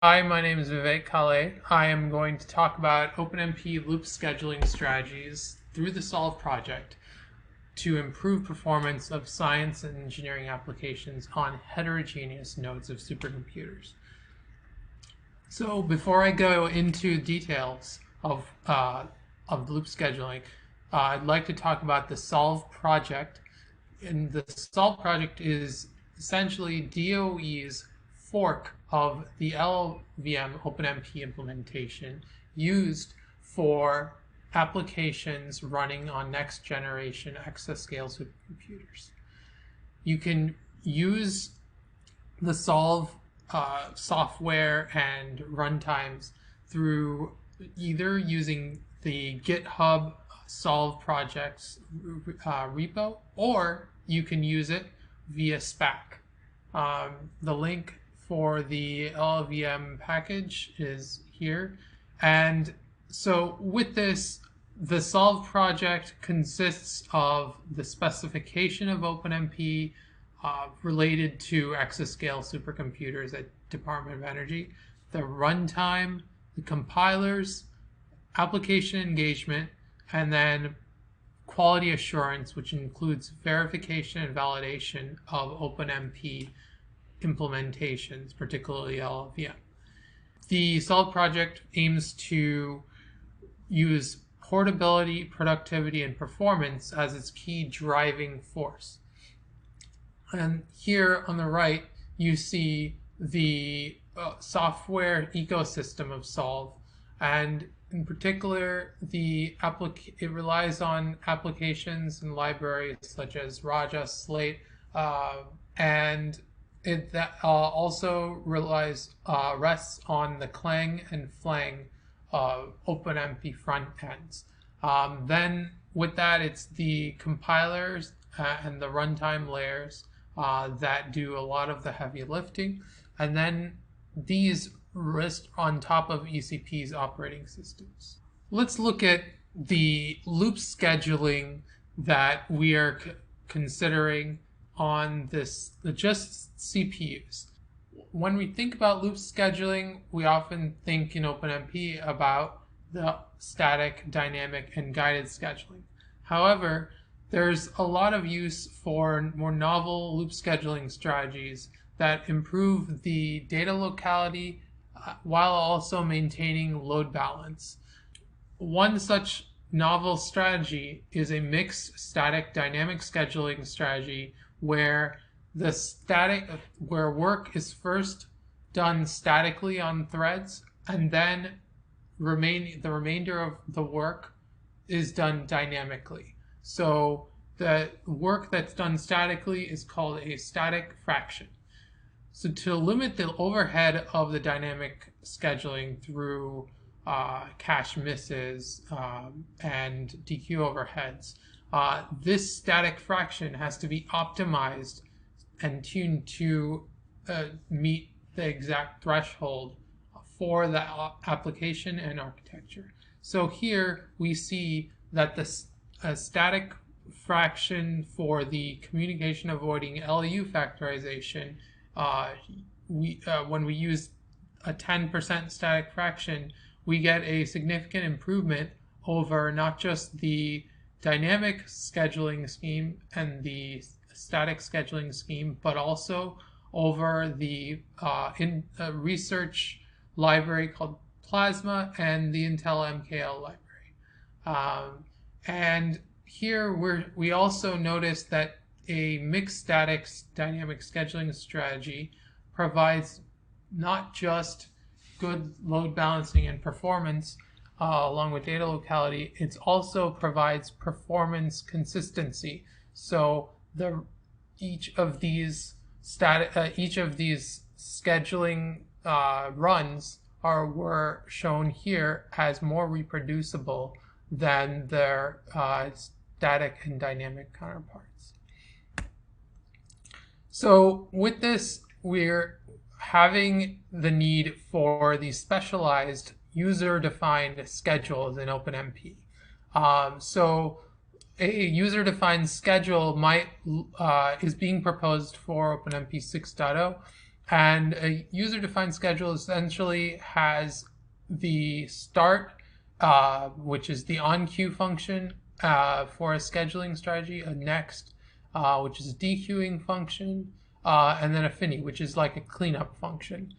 Hi, my name is Vivek Kale. I am going to talk about OpenMP loop scheduling strategies through the SOLVE project to improve performance of science and engineering applications on heterogeneous nodes of supercomputers. So before I go into details of loop scheduling, I'd like to talk about the SOLVE project. And the SOLVE project is essentially DOE's fork of the LLVM OpenMP implementation used for applications running on next generation exascale supercomputers. You can use the SOLVE software and runtimes through either using the GitHub SOLVE projects repo, or you can use it via SPAC. The link for the LLVM package is here. And so with this, the SOLVE project consists of the specification of OpenMP related to exascale supercomputers at Department of Energy, the runtime, the compilers, application engagement, and then quality assurance, which includes verification and validation of OpenMP implementations, particularly LLVM. The SOLVE project aims to use portability, productivity, and performance as its key driving force. And here on the right, you see the software ecosystem of SOLVE, and in particular, it relies on applications and libraries such as Raja, Slate, and it also rests on the Clang and Flang OpenMP front ends. Then with that, it's the compilers and the runtime layers that do a lot of the heavy lifting, and then these rest on top of ECP's operating systems. Let's look at the loop scheduling that we are considering on just CPUs. When we think about loop scheduling, we often think in OpenMP about the static, dynamic, and guided scheduling. However, there's a lot of use for more novel loop scheduling strategies that improve the data locality while also maintaining load balance. One such novel strategy is a mixed static dynamic scheduling strategy where work is first done statically on threads, and then the remainder of the work is done dynamically. So the work that's done statically is called a static fraction. So to limit the overhead of the dynamic scheduling through cache misses and DQ overheads, this static fraction has to be optimized and tuned to meet the exact threshold for the application and architecture. So here we see that the static fraction for the communication avoiding LU factorization, when we use a 10% static fraction, we get a significant improvement over not just the dynamic scheduling scheme and the static scheduling scheme, but also over the research library called Plasma and the Intel MKL library. And here we also notice that a mixed static dynamic scheduling strategy provides not just good load balancing and performance along with data locality, it also provides performance consistency. So each of these scheduling runs were shown here as more reproducible than their static and dynamic counterparts. So with this, we're having the need for these specialized user-defined schedules in OpenMP. So a user-defined schedule is being proposed for OpenMP 6.0, And a user-defined schedule essentially has the start, which is the onQueue function for a scheduling strategy, a next, which is a dequeuing function, and then a fini, which is like a cleanup function.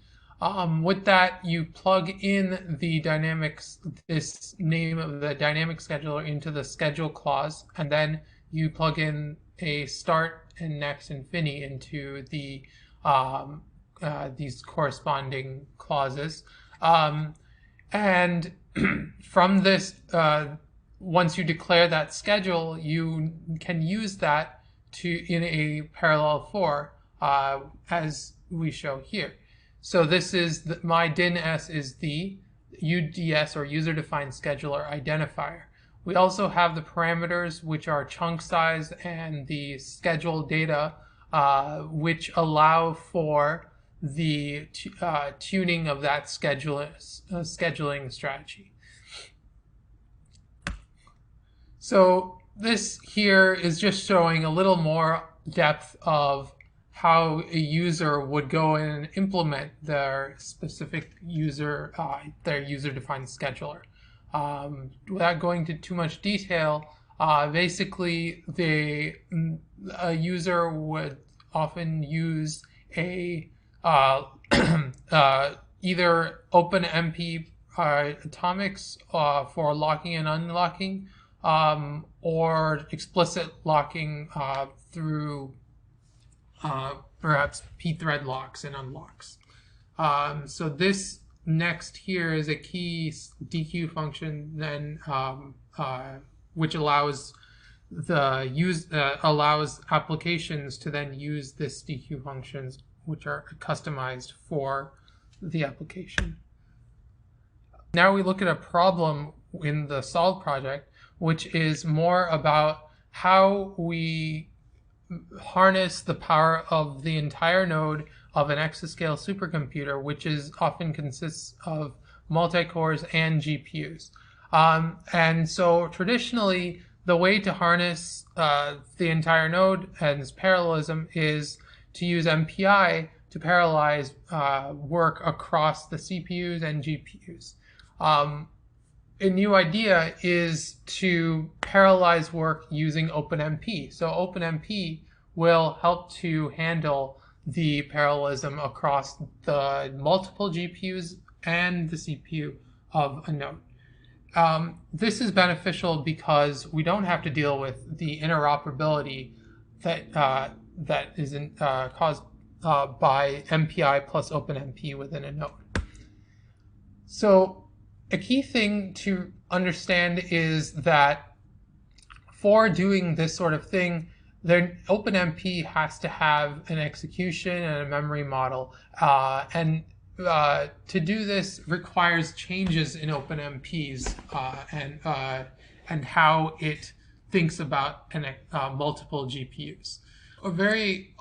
With that, you plug in the dynamics, this name of the dynamic scheduler into the schedule clause, and then you plug in a start and next and fini into the these corresponding clauses. And from this, once you declare that schedule, you can use that in a parallel for, as we show here. So this is my DIN-S is the UDS or user-defined scheduler identifier. We also have the parameters, which are chunk size and the schedule data, which allow for the tuning of that scheduling strategy. So this here is just showing a little more depth of how a user would go in and implement their specific their user-defined scheduler. Without going into too much detail, basically a user would often use a either OpenMP atomics for locking and unlocking, or explicit locking through perhaps pthread locks and unlocks. So this next here is a key dequeue function, then which allows allows applications to then use this dequeue functions, which are customized for the application. Now we look at a problem in the SOLVE project, which is more about how we harness the power of the entire node of an exascale supercomputer, which often consists of multi-cores and GPUs. And so traditionally, the way to harness the entire node and its parallelism is to use MPI to parallelize work across the CPUs and GPUs. A new idea is to parallelize work using OpenMP. So OpenMP will help to handle the parallelism across the multiple GPUs and the CPU of a node. This is beneficial because we don't have to deal with the interoperability that is caused by MPI plus OpenMP within a node. So a key thing to understand is that for doing this sort of thing, OpenMP has to have an execution and a memory model, and to do this requires changes in OpenMP's and how it thinks about multiple GPUs. A very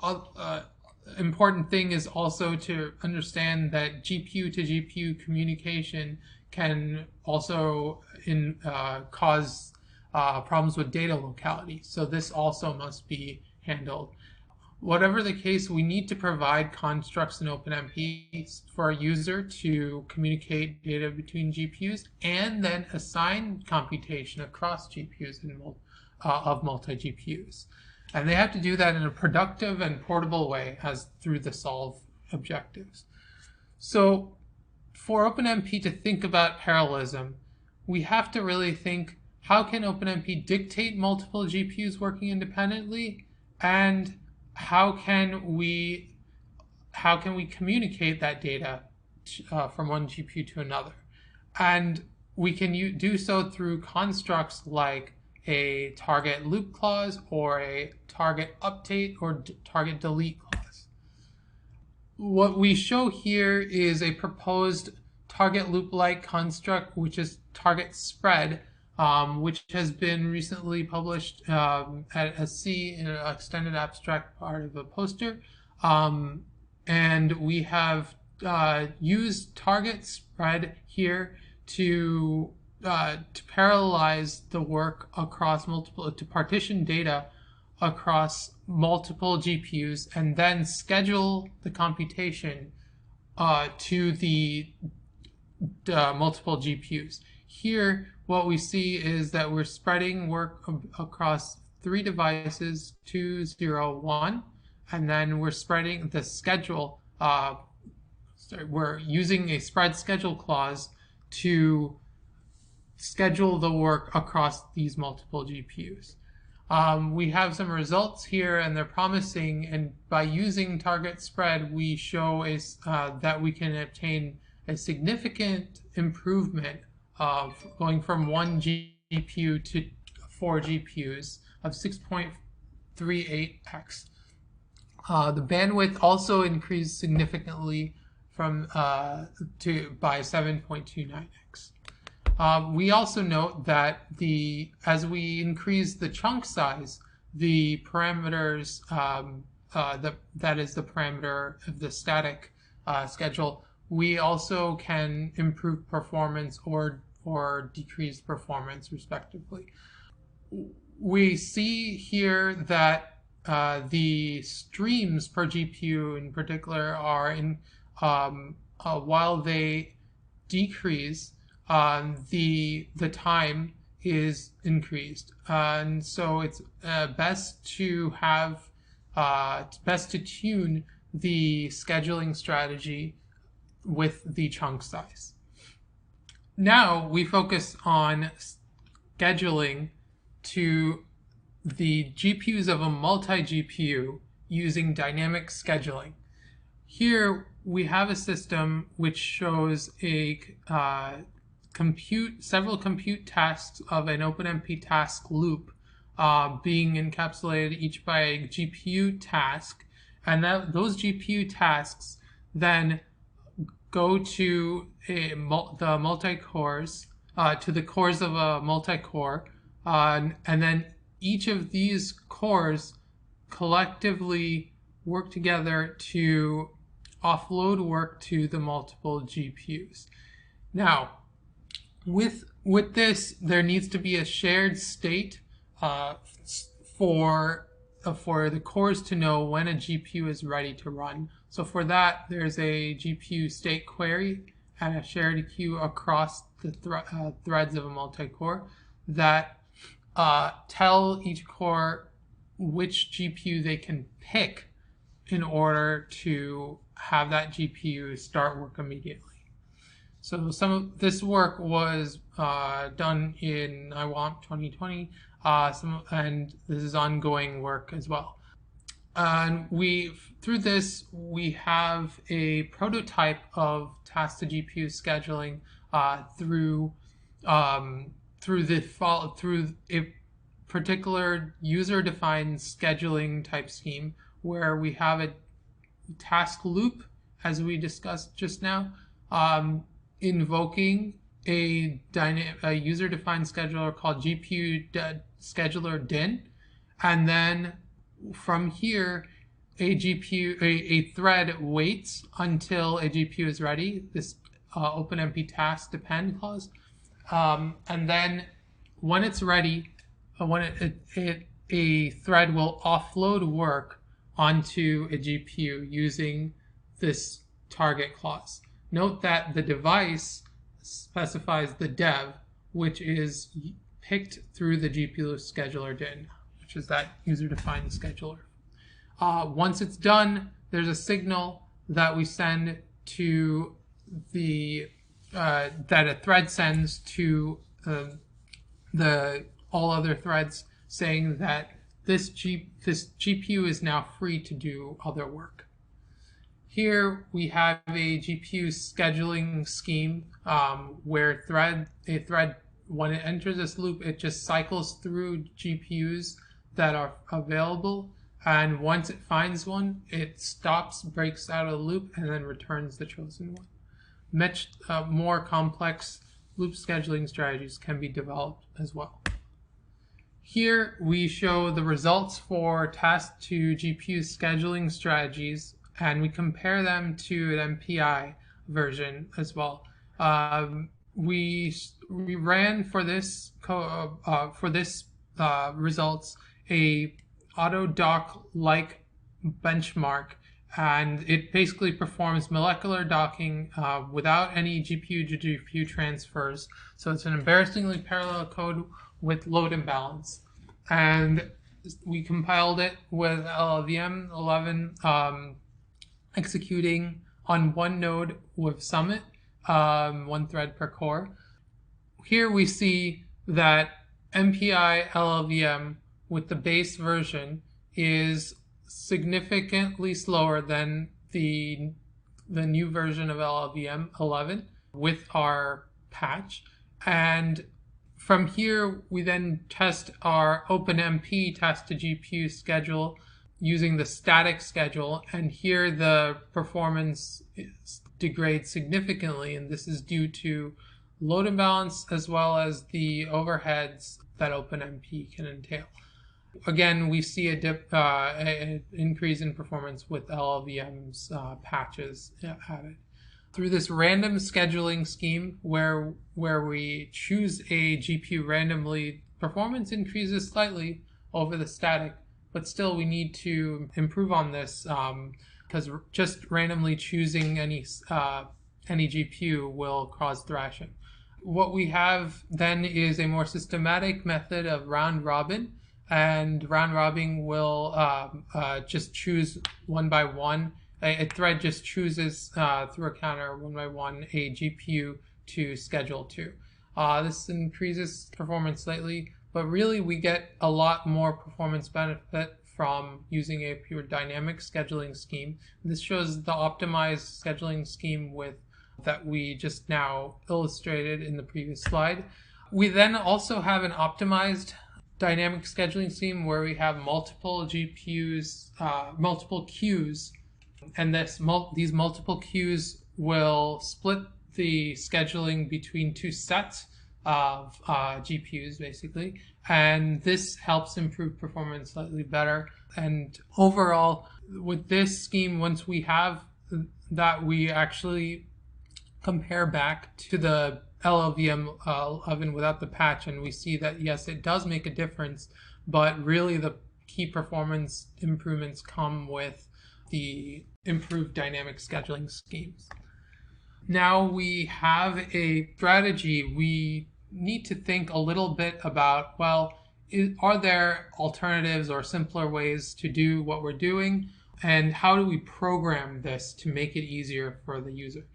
important thing is also to understand that GPU to GPU communication can also cause problems with data locality. So this also must be handled. Whatever the case, we need to provide constructs in OpenMP for a user to communicate data between GPUs and then assign computation across GPUs of multi-GPUs. And they have to do that in a productive and portable way as through the SOLVE objectives. So for OpenMP to think about parallelism, we have to really think, how can OpenMP dictate multiple GPUs working independently, and how can we communicate that data from one GPU to another? And we can do so through constructs like a target loop clause or a target update or target delete clause. What we show here is a proposed target loop-like construct, which is target spread, which has been recently published at SC in an extended abstract part of a poster. And we have used target spread here to parallelize the work across to partition data across multiple GPUs and then schedule the computation to the multiple GPUs. Here, what we see is that we're spreading work across 3 devices, 2, 0, 1, and then we're spreading the schedule. We're using a spread schedule clause to schedule the work across these multiple GPUs. We have some results here, and they're promising. And by using target spread, we show that we can obtain a significant improvement of going from 1 GPU to 4 GPUs of 6.38x. The bandwidth also increased significantly from by 7.29x. We also note that as we increase the chunk size, the parameters, that is the parameter of the static schedule, we also can improve performance or decrease performance, respectively. We see here that the streams per GPU in particular are while they decrease, the time is increased, and so it's best to tune the scheduling strategy with the chunk size. Now we focus on scheduling to the GPUs of a multi-GPU using dynamic scheduling. Here we have a system which shows several compute tasks of an OpenMP task loop being encapsulated each by a GPU task, and those GPU tasks then go to the multi-cores, to the cores of a multi-core, and then each of these cores collectively work together to offload work to the multiple GPUs. Now, with this, there needs to be a shared state for the cores to know when a GPU is ready to run. So for that, there's a GPU state query and a shared queue across the threads of a multi-core that tell each core which GPU they can pick in order to have that GPU start work immediately. So some of this work was done in IWAMP 2020, and this is ongoing work as well. And through this, we have a prototype of task to GPU scheduling through a particular user-defined scheduling type scheme, where we have a task loop, as we discussed just now, invoking a user-defined scheduler called GPU scheduler din, and then from here, a thread waits until a GPU is ready. This OpenMP task depend clause, and then when it's ready, a thread will offload work onto a GPU using this target clause. Note that the device specifies the dev, which is picked through the GPU scheduler din, which is that user-defined scheduler. Once it's done, there's a signal that we send to that a thread sends to all other threads, saying that this GPU is now free to do other work. Here we have a GPU scheduling scheme where a thread, when it enters this loop, it just cycles through GPUs that are available, and once it finds one, it stops, breaks out of the loop, and then returns the chosen one. Much more complex loop scheduling strategies can be developed as well. Here we show the results for task to GPU scheduling strategies, and we compare them to an MPI version as well. We ran for this results a AutoDock-like benchmark, and it basically performs molecular docking without any GPU to GPU transfers. So it's an embarrassingly parallel code with load imbalance. And we compiled it with LLVM 11 executing on one node with Summit, one thread per core. Here we see that MPI LLVM with the base version is significantly slower than the new version of LLVM 11 with our patch. And from here, we then test our OpenMP task to GPU schedule using the static schedule. And here the performance degrades significantly. And this is due to load imbalance as well as the overheads that OpenMP can entail. Again, we see an increase in performance with LLVM's patches added. Through this random scheduling scheme where we choose a GPU randomly, performance increases slightly over the static, but still we need to improve on this because just randomly choosing any GPU will cause thrashing. What we have then is a more systematic method of round robin, and round robin will just choose one by one. A thread just chooses through a counter one by one a GPU to schedule to. This increases performance slightly, but really we get a lot more performance benefit from using a pure dynamic scheduling scheme. This shows the optimized scheduling scheme that we just now illustrated in the previous slide. We then also have an optimized dynamic scheduling scheme where we have multiple GPUs, multiple queues, and these multiple queues will split the scheduling between two sets of GPUs basically, and this helps improve performance slightly better. And overall, with this scheme, once we have that, we actually compare back to the LLVM 11 without the patch, and we see that yes, it does make a difference, but really the key performance improvements come with the improved dynamic scheduling schemes. Now we have a strategy. We need to think a little bit about, well, are there alternatives or simpler ways to do what we're doing, and how do we program this to make it easier for the user?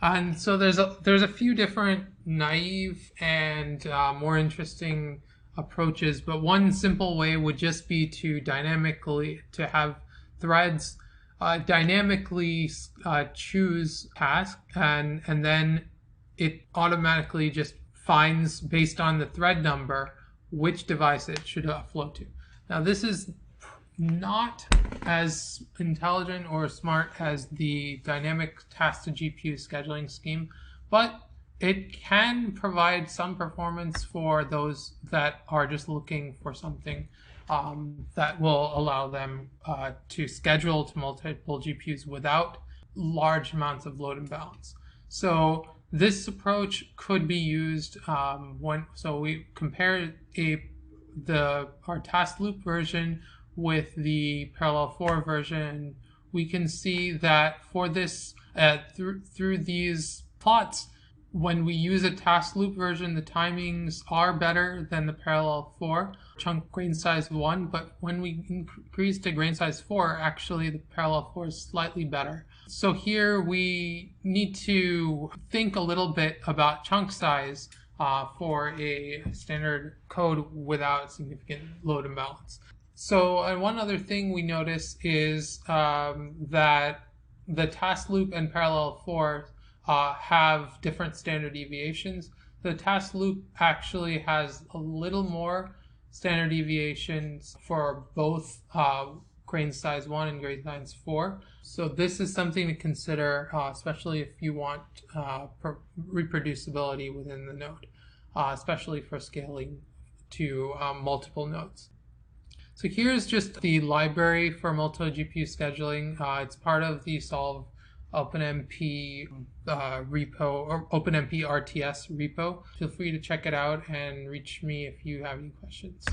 And so there's a few different naive and more interesting approaches, but one simple way would just be to have threads dynamically choose task, and then it automatically just finds, based on the thread number, which device it should flow to. Now this is not as intelligent or smart as the dynamic task to GPU scheduling scheme, but it can provide some performance for those that are just looking for something that will allow them to schedule to multiple GPUs without large amounts of load imbalance. So this approach could be used so we compare our task loop version with the Parallel 4 version. We can see that for this, through these plots, when we use a task loop version, the timings are better than the Parallel 4 chunk grain size 1, but when we increase to grain size 4, actually the Parallel 4 is slightly better. So here we need to think a little bit about chunk size for a standard code without significant load imbalance. So one other thing we notice is that the task loop and Parallel 4 have different standard deviations. The task loop actually has a little more standard deviations for both grain size 1 and grain size 4. So this is something to consider, especially if you want reproducibility within the node, especially for scaling to multiple nodes. So here's just the library for multi-GPU scheduling. It's part of the SOLVE OpenMP repo, or OpenMP RTS repo. Feel free to check it out and reach me if you have any questions.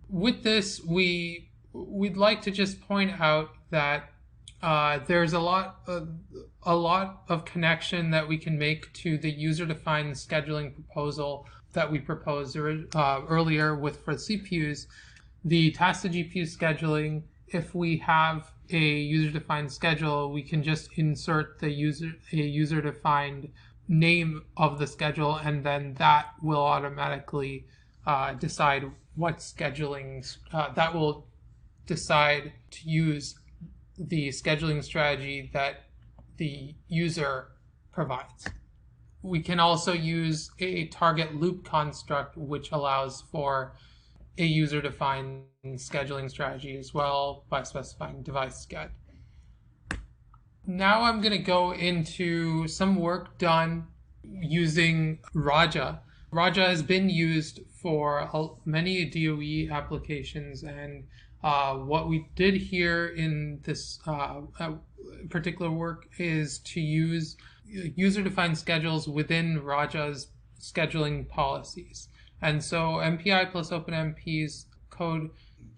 With this, we we'd like to just point out that there's a lot of connection that we can make to the user-defined scheduling proposal that we proposed earlier for CPUs. The task-to-GPU scheduling, if we have a user-defined schedule, we can just insert a user-defined name of the schedule, and then that will automatically decide what scheduling that will decide to use the scheduling strategy that the user provides. We can also use a target loop construct, which allows for a user-defined scheduling strategy as well by specifying device get. Now I'm going to go into some work done using Raja. Raja has been used for many DOE applications, and what we did here in this particular work is to use user-defined schedules within Raja's scheduling policies. And so MPI plus OpenMP's code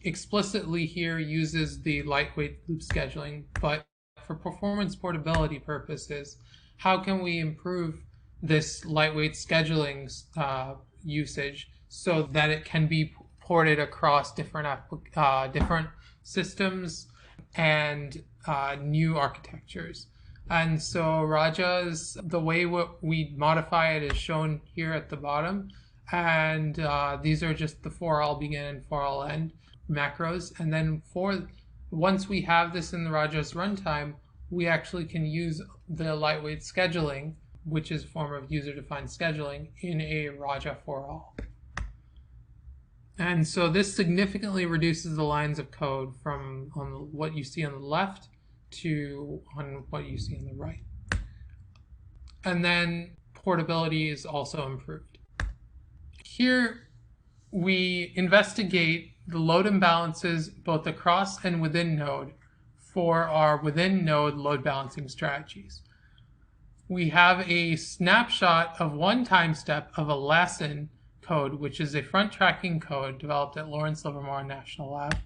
explicitly here uses the lightweight loop scheduling, but for performance portability purposes, how can we improve this lightweight scheduling usage so that it can be ported across different systems and new architectures? And so Raja's, the way we modify it is shown here at the bottom. And these are just the for all begin and for all end macros. And then once we have this in the Raja's runtime, we actually can use the lightweight scheduling, which is a form of user-defined scheduling, in a Raja for all. And so this significantly reduces the lines of code from what you see on the left to on what you see on the right. And then portability is also improved. Here we investigate the load imbalances both across and within node for our within node load balancing strategies. We have a snapshot of one time step of a lesson code, which is a front tracking code developed at Lawrence Livermore National Lab,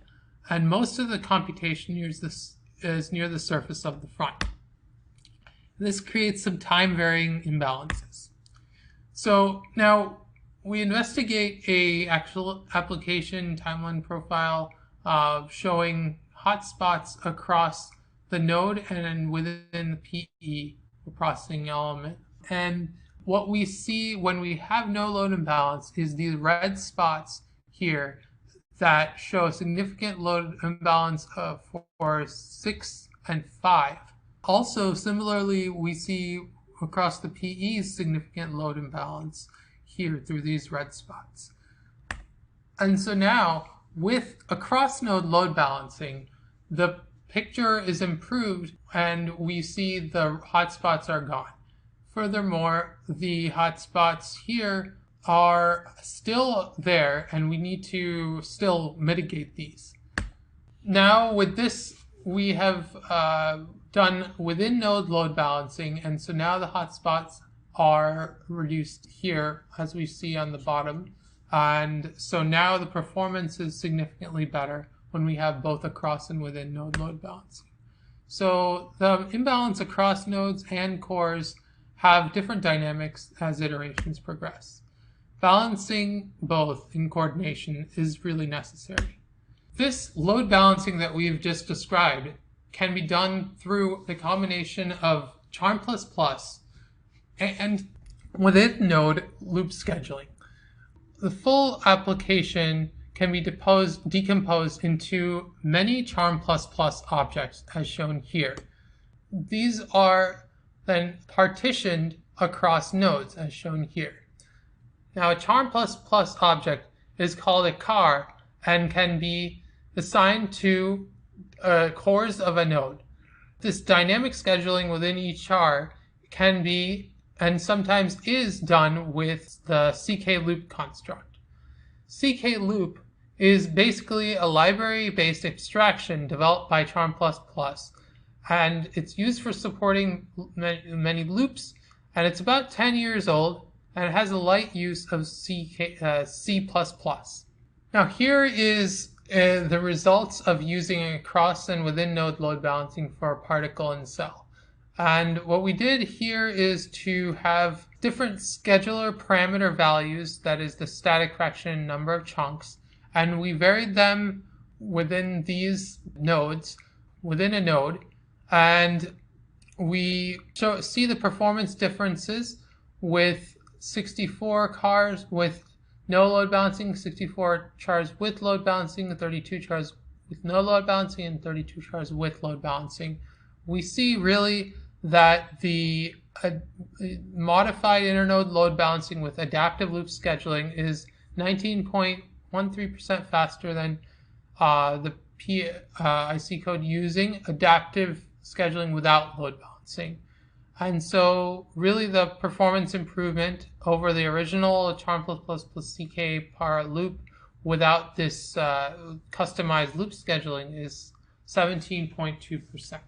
and most of the computation is near the surface of the front. This creates some time varying imbalances. So now we investigate a actual application timeline profile showing hotspots across the node and within the PE, the processing element. And what we see when we have no load imbalance is these red spots here that show significant load imbalance for 6 and 5. Also, similarly, we see across the PEs significant load imbalance here through these red spots. And so now, with across node load balancing, the picture is improved and we see the hotspots are gone. Furthermore, the hotspots here are still there and we need to still mitigate these. Now with this, we have done within node load balancing, and so now the hotspots are reduced here as we see on the bottom. And so now the performance is significantly better when we have both across and within node load balancing. So the imbalance across nodes and cores have different dynamics as iterations progress. Balancing both in coordination is really necessary. This load balancing that we've just described can be done through the combination of Charm++ and within node loop scheduling. The full application can be decomposed into many Charm++ objects as shown here. These are then partitioned across nodes as shown here. Now a Charm++ object is called a car and can be assigned to cores of a node. This dynamic scheduling within each char can be and sometimes is done with the CK-loop construct. CK-loop is basically a library-based abstraction developed by Charm++, and it's used for supporting many loops, and it's about 10 years old, and it has a light use of C++. Now here is the results of using across and within node load balancing for a particle and cell. And what we did here is to have different scheduler parameter values, that is the static fraction number of chunks, and we varied them within these nodes, within a node, and we see the performance differences with 64 cars with no load balancing, 64 chars with load balancing, 32 chars with no load balancing, and 32 chars with load balancing. We see really that the modified internode load balancing with adaptive loop scheduling is 19.13% faster than the PIC code using adaptive scheduling without load balancing. And so really the performance improvement over the original charm++ CK par loop without this customized loop scheduling is 17.2%.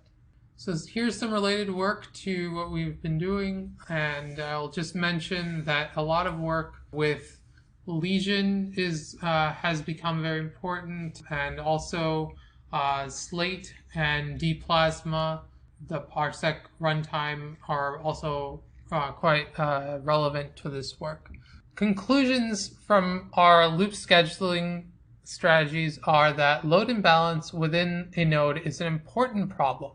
So here's some related work to what we've been doing, and I'll just mention that a lot of work with lesion has become very important, and also slate and dplasma, the parsec runtime, are also quite relevant to this work. Conclusions from our loop scheduling strategies are that load imbalance within a node is an important problem.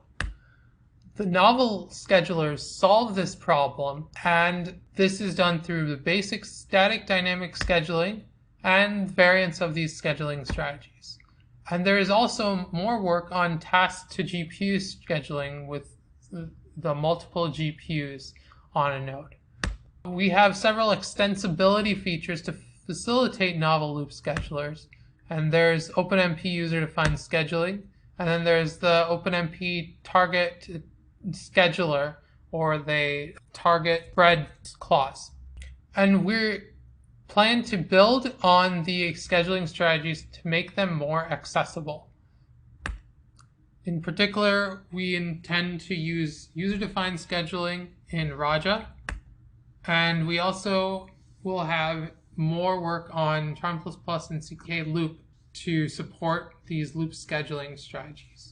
The novel schedulers solve this problem, and this is done through the basic static dynamic scheduling and variants of these scheduling strategies. And there is also more work on task to GPU scheduling with the multiple GPUs on a node. We have several extensibility features to facilitate novel loop schedulers, and there's OpenMP user-defined scheduling, and then there's the OpenMP target scheduler, or the target spread clause. And we plan to build on the scheduling strategies to make them more accessible. In particular, we intend to use user-defined scheduling in Raja, and we also will have more work on charm++ and CK loop to support these loop scheduling strategies.